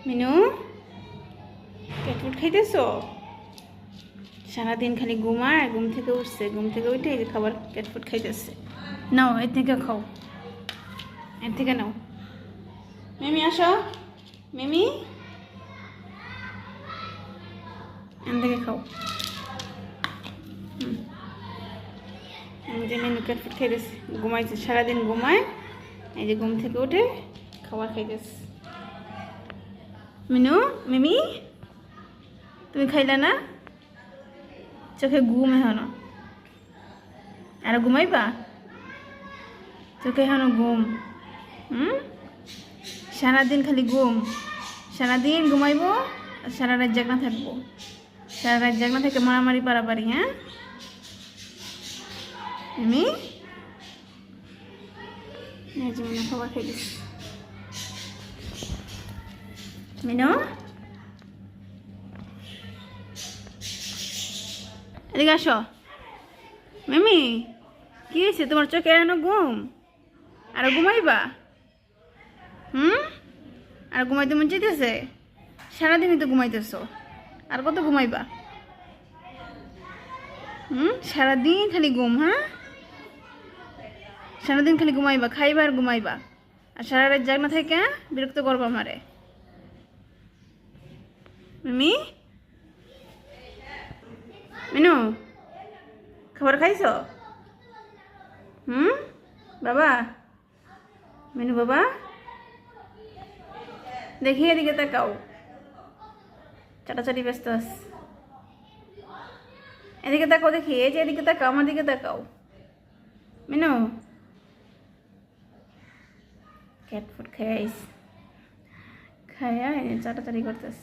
Minu, cat food খাইতেছো? সারাদিন খালি ঘুমায়, ঘুম থেকে উঠছে, ঘুম থেকে উঠে এই যে খাবার ক্যাটফুড খাইতেছে। নাও এর থেকে খাও, এর থেকে নাও। মিমি আসো, মিমি এর থেকে খাও। যে মেনু ক্যাটফুড খাইতেছে, ঘুমাইছে, সারাদিন ঘুমায়, এই যে ঘুম থেকে উঠে খাবার খাইতেছে। মিনু, মিমি তুমি খাইলা না? চোখে ঘুম এখনো, আর ঘুমাইবা? চোখে এখনো ঘুম। সারাদিন খালি ঘুম, সারাদিন ঘুমাইবো আর সারা রাত জাগনা থাকবো, সারা রাত জাগনা থেকে মারামারি পারাপারি। হ্যাঁ আমি মিনু খাবার খাই দিস। মিনু এদিকে আসো। মিমি কি হয়েছে তোমার? চোখে এখনো ঘুম, আর ঘুমাইবা? আর ঘুমাইতে মন চাইতেছে? সারাদিনই তো ঘুমাইতেছো, আর কত ঘুমাইবা? সারাদিন খালি ঘুম। হ্যাঁ সারাদিন খালি ঘুমাইবা, খাইবা আর ঘুমাইবা, আর সারা রাত জাগনা থেকে বিরক্ত করবা আমারে। মিমি, মিনু খাবার খাইছো? বাবা, মিনু বাবা দেখি এদিকে তাকাও, চাটাচাটি ব্যস্ত আস। এদিকে তাকাও দেখি, এই যে এদিকে তাকাও, আমার দিকে তাকাও। মিনু ক্যাট ফুড খাইস, খাইয়া চাটাচাটি করতেস।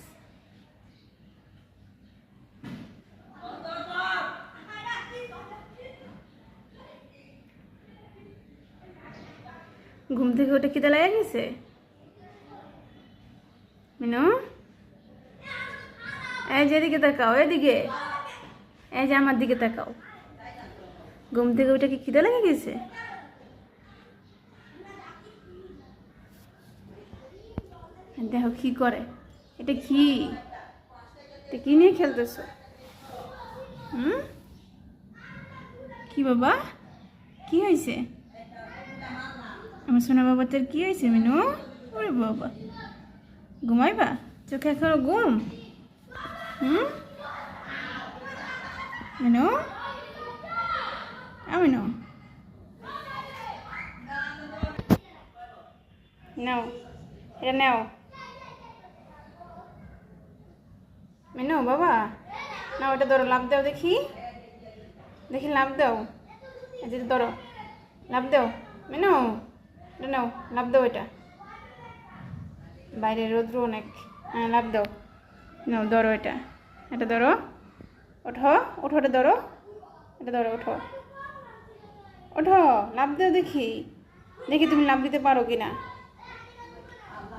ঘুম থেকে উঠে খিদে লাগে গেছে? মিনু এই যে এদিকে তাকাও, এদিকে, এই যে আমার দিকে তাকাও। ঘুম থেকে উঠে কি খিদে লেগে গেছে? দেখো কি করে, এটা কি, এটা কি নিয়ে খেলতেছো? কি বাবা, কি হয়েছে আমার সোনা বাবা? তোর কি হয়েছে মিনু? ওরে বাবা, ঘুমাইবা? চোখে এখনো ঘুম? মিনু, মিনু নাও, এটা নাও। মিনু বাবা নাও, ওটা ধরো, লাভ দাও দেখি, দেখি লাভ দাও, এই যে ধরো, লাভ দাও। মিনু এটা নাও, লাভ দাও, এটা বাইরে রৌদ্র অনেক। হ্যাঁ লাভ দাও, নাও ধরো, এটা, এটা ধরো, ওঠো ওঠো, এটা ধরো, এটা ধরো, ওঠো ওঠো, লাভ দাও দেখি, দেখি তুমি লাভ দিতে পারো কিনা,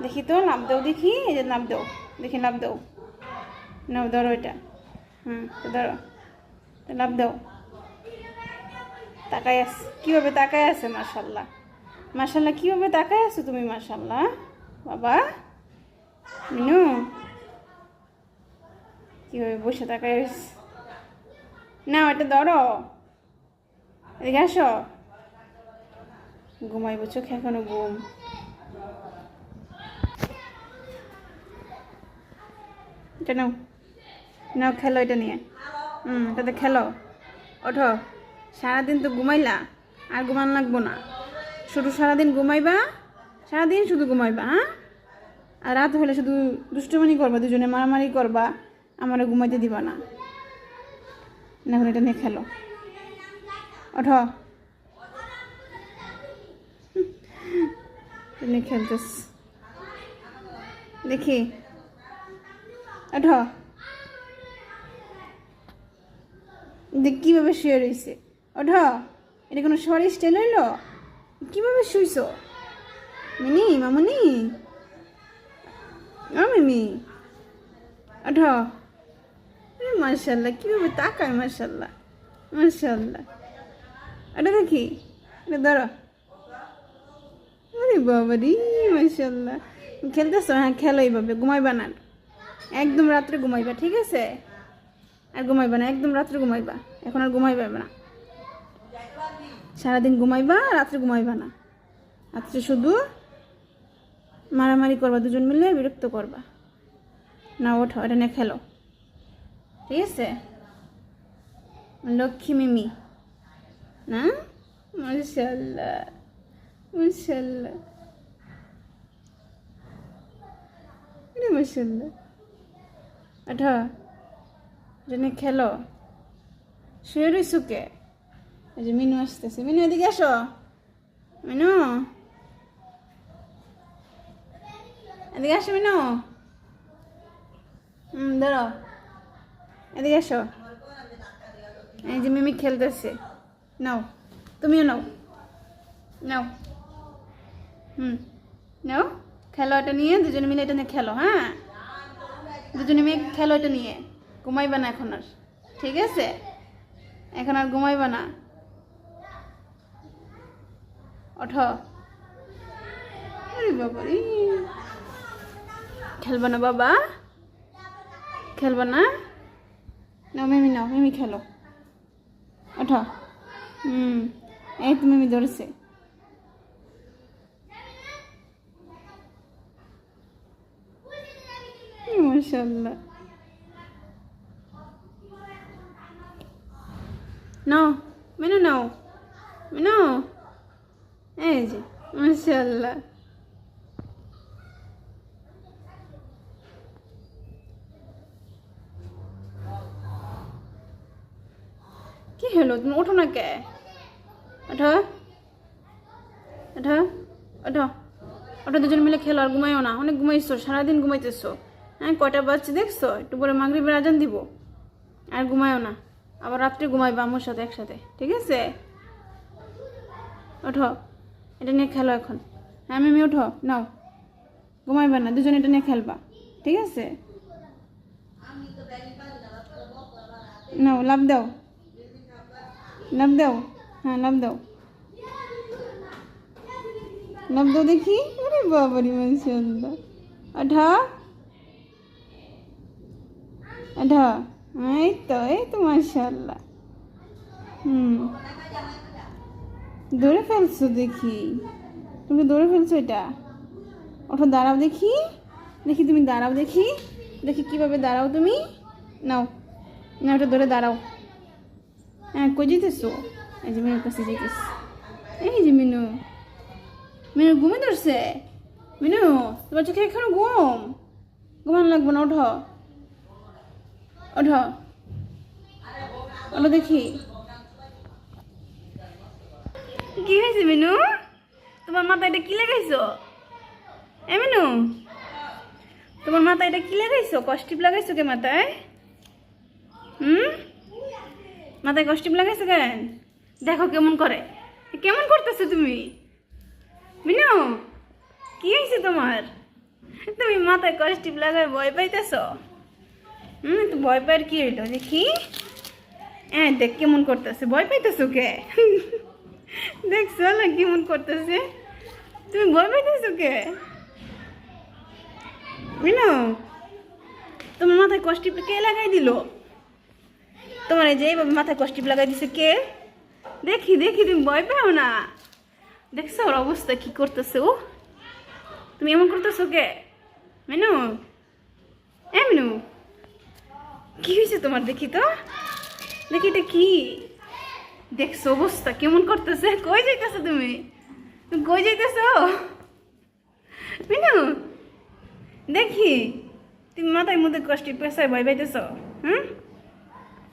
দেখি তো, লাভ দাও দেখি, এই যে লাভ দাও দেখি, লাভ দাও, নাও ধরো এটা, ধরো, লাভ দাও। তাকাই আস, কীভাবে তাকাই আছে, মাশাল্লাহ মাশাল্লাহ, কীভাবে তাকাই আছো তুমি, মাশাল্লাহ বাবা। মিনু কীভাবে বসে তাকাই আস, নাও এটা ধরো, এদিকে আসো। ঘুমাইব, চোখে এখনো ঘুম। এটা নাও, নাও খেলো এটা নিয়ে, এটাতে খেলো, ওঠো। সারাদিন তো ঘুমাইলা, আর ঘুমান লাগবো না, শুধু সারাদিন ঘুমাইবা, সারাদিন শুধু ঘুমাইবা। হ্যাঁ আর রাত হলে শুধু দুষ্টুমানি করবা, দুজনে মারামারি করবা, আমারও ঘুমাইতে দিবা না। এখন এটা নিয়ে খেলো, ওঠো, নিয়ে খেলতেস দেখি, ওঠো। দেখ কীভাবে শুয়ে রয়েছে, ওঠো, এটা কোনো শোয়ার স্টাইল হইলো? কীভাবে শুইছ মিনি, মামুনি, মিমি ওঠো। মাশাল্লাহ, কীভাবে তাকায়, মাশাল্লাহ মাশাল্লাহ। এটা দেখি, এটা ধরো, আরে বাবা রে, মাশাল্লাহ খেলতেছো? হ্যাঁ খেলো এইভাবে, ঘুমাইবা না, একদম রাত্রে ঘুমাইবা, ঠিক আছে? আর ঘুমাইবা না, একদম রাত্রে ঘুমাইবা, এখন আর ঘুমাইবা না, সারাদিন ঘুমাইবা, রাত্রে ঘুমাইবা না, রাত্রে শুধু মারামারি করবা, দুজন মিলে বিরক্ত করবা। না ওঠো, এটা নিয়ে খেলো, ঠিক আছে? লক্ষ্মী মিমি না, মাশাআল্লাহ মাশাআল্লাহ মাশাআল্লাহ। ওঠো, এটা নিয়ে খেলো। শুয়ে রইছো কে? এই যে মিনু আসতেছে, মিনু এদিকে আসো, মিনু এদিকে আসো, মিনু দাঁড়াও, এদিকে আসো। এই যে মিমি খেলতেছে, নাও তুমিও নাও, নাও নাও খেলো, এটা নিয়ে দুজনে মিলে এটা নিয়ে খেলো। হ্যাঁ দুজনে মিলে খেলো এটা নিয়ে, ঘুমাইবা না এখন আর, ঠিক আছে? এখন আর ঘুমাইবা না, ওঠো। আরে বাবা রে, খেলবা না বাবা, খেলবা না? নাও মিমি, নাও মিমি খেলো, ওঠো। এই তো মিমি ধরেছে। মাশাআল্লাহ, নাও মিনু, নাও মিনু, এই যে মাশাআল্লাহ। কি হলো, তুমি ওঠো না কে? ওঠো ওঠো ওঠো ওঠো, দুজন মিলে খেলো, আর ঘুমাইও না, অনেক ঘুমাইছো, সারাদিন ঘুমাইতেছো। হ্যাঁ কয়টা বাজছে দেখছো? একটু পরে মাগরিবের আজান দিব, আর ঘুমাইও না, আবার রাত্রে ঘুমাইবা আমার সাথে একসাথে, ঠিক আছে? ওঠো, এটা নিয়ে খেলো এখন। হ্যাঁ মিমি ওঠো, নাও, ঘুমাইবা না, দুজন এটা নিয়ে খেলবা, ঠিক আছে? নাও লাভ দাও, লাভ দাও, হ্যাঁ লাভ দাও, লাভ দাও দেখি। আরে বাবারি মাশাআল্লাহ, ওঠো ওঠো, এই তো মাশাআল্লাহ। দৌড়ে ফেলছো দেখি, তুমি দৌড়ে ফেলছো এটা। ওঠো, দাঁড়াও দেখি, দেখি তুমি দাঁড়াও, দেখি দেখি কিভাবে দাঁড়াও তুমি। নাও না, ওটা ধরে দাঁড়াও। হ্যাঁ কই যেতেছো? এই যে মিনুর কাছে যেতেছি, এই যে মিনু, মিনু ঘুমে ধরছে। মিনু তোমার চোখে এখনো ঘুম, ঘুমানো লাগবো না, ওঠো ওঠো ওঠো দেখি। কি হয়েছে মিনু, তোমার মাথায় এটা কি লাগাইছো? এ মিনু, তোমার মাথায় এটা কি লাগাইছো? কষ্টিপ লাগাইছো কে মাথায়? মাথায় কষ্টিপ লাগাইছো কেন? দেখো কেমন করে, কেমন করতেছো তুমি? মিনু কি হয়েছে তোমার? তুমি মাথায় কষ্টিপ লাগায় ভয় পাইতেছো? তো ভয় পাই কি হইলো দেখি। হ্যাঁ দেখ কেমন করতেছে, ভয় পাইতেছো কে? দেখছো না কেমন করতেছে, তুমি ভয় পাইতেছো কে? মিনু তোমার মাথায় কষ্টিপ কে লাগাই দিল? তোমার এই যে এইভাবে মাথায় কষ্টিপ লাগাই দিছে কে? দেখি দেখি, তুমি ভয় পাও না? দেখছো ওর অবস্থা কি করতেছে ও? তুমি এমন করতেছো কে মিনু? এ মিনু কি হয়েছে তোমার? দেখি তো, দেখি এটা কি? দেখছো অবস্থা কেমন করতেছে? কই যাইতেছো তুমি? তুমি কই যাইতেছো মিনু? দেখি তুমি মাথায় মধ্যে কষ্টি পেশায় ভয় পাইতেছো।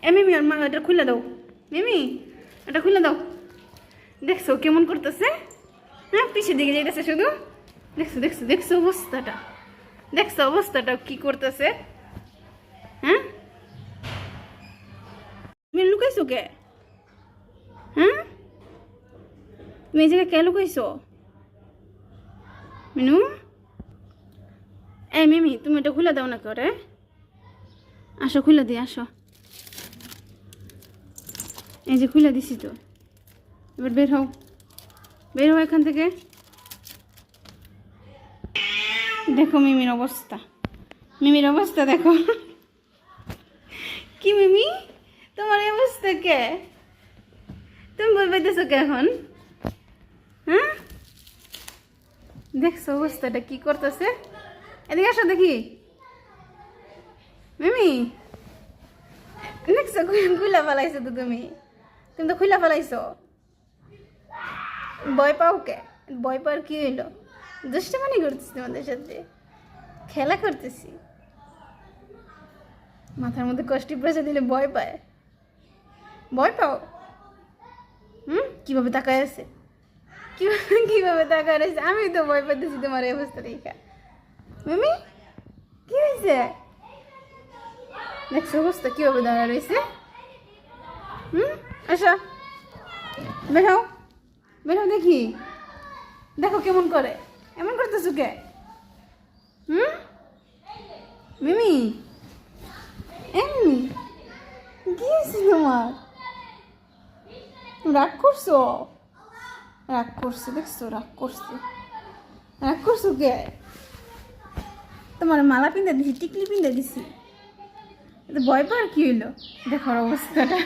এ মিমি আর মা এটা খুলে দাও, মিমি এটা খুলে দাও। দেখছো কেমন করতেছে? হ্যাঁ পিছের দিকে যাইতেছে শুধু। দেখছো দেখছো দেখছো অবস্থাটা, দেখছো অবস্থাটা কি করতেছে? হ্যাঁ তুমি লুকাইছো কে? হ্যাঁ তুমি এই জায়গায় কে লুকাইছো মিনু? এই মিমি তুমি এটা খুলে দাও না করে, আসো খুলে দিই আসো। এই যে খুলে দিছি তো, এবার বের হও, বের হও এখান থেকে। দেখো মিমির অবস্থা, মিমির অবস্থা দেখো। কি মিমি, তোমার এই অবস্থা কে? তুমি বই পাইতেছো কে এখন? হ্যাঁ, দেখছো অবস্থাটা কি করতেছে? এদিকে আসো দেখি। মিমি দেখছো খুলা ফেলাইছো তো তুমি, তুমি তো খুলা ফেলাইছো। ভয় পাও কে? ভয় পাওয়ার কি হইলো? দুষ্টামানি করতেছি তোমাদের সাথে, খেলা করতেছি। মাথার মধ্যে কষ্টি প্রেসে দিলে ভয় পায়, ভয় পাও? কিভাবে তাকায় আছে, কিভাবে তাকায় রয়েছে? আমি তো ভয় পাইতেছি তোমার এই অবস্থা দেখা। মিমি কি হয়েছে? দেখছো অবস্থা কিভাবে দাঁড়া রয়েছে? আচ্ছা বেরাও, বেরাও দেখি, দেখো কেমন করে, এমন করতেছো কে? মিমি এমনি কি হয়েছে তোমার? রাগ করছো? রাগ করছো, দেখছো রাগ করছো, রাগ করছো কে? তোমার মালা পিন্ধে দিছি, টিকলি পিন্ধে দিছি, ভয় পাওয়ার কি হইলো? দেখো অবস্থাটা,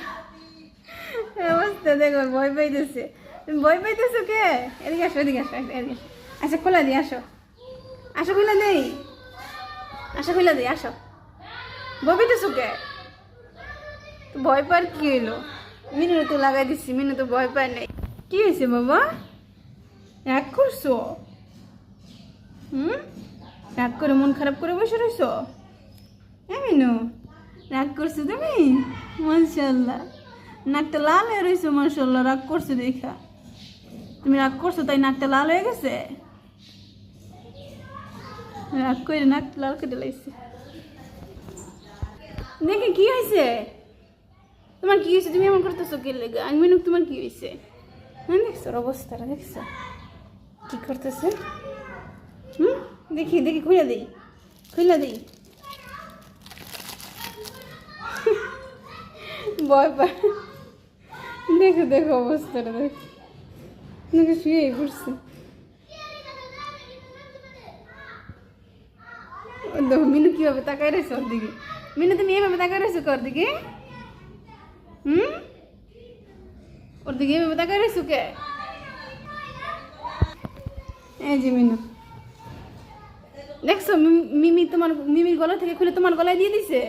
অবস্থা দেখো, ভয় পাইতেছে। তুমি ভয় পাইতেছো কে? এদিকে আসো, এদিকে আসো, এদিকে আসো। আচ্ছা খোলা দিই, আসো, আসো খুলে দেই, আসো খুলে দিই, আসো। ভয় পাইতেছো কে? ভয় পাওয়ার কি হইলো? মিনু তো লাগাই দিচ্ছি, মিনু তো ভয় পায় নাই। কি হয়েছে বাবা, রাগ করছো? রাগ করে মন খারাপ করে বসে রইছো? মিনু রাগ করছো তুমি? মাশাআল্লাহ, নাকটা লাল হয়ে রয়েছে, মাশাআল্লাহ। রাগ করছো দেখা, তুমি রাগ করছো তাই নাকটা লাল হয়ে গেছে। রাগ করে নাকটা লাল করে লাগছে। দেখে কি হয়েছে তোমার? কি হয়েছে? তুমি এমন করতেছো কে লেগে? আমি মিনু তোমার কি হয়েছে? দেখছো অবস্থাটা, দেখছো কি করতেছে? দেখি দেখি, খুলে দিই, খুলে দিই। ভয় পায়, দেখো দেখো অবস্থাটা, দেখো নাকি শুয়ে পড়ছে। দেখো মিনু কিভাবে তাকায় রয়েছে ওর দিকে। মিনু তুমি এইভাবে তাকায় রয়েছো ওর দিকে? ওর দিকে এইভাবে তাকায় রয়েছো কে? এই যে মিনু, দেখছো মিমি তোমার, মিমির গলা থেকে খুলে তোমার গলায় দিয়ে দিছে।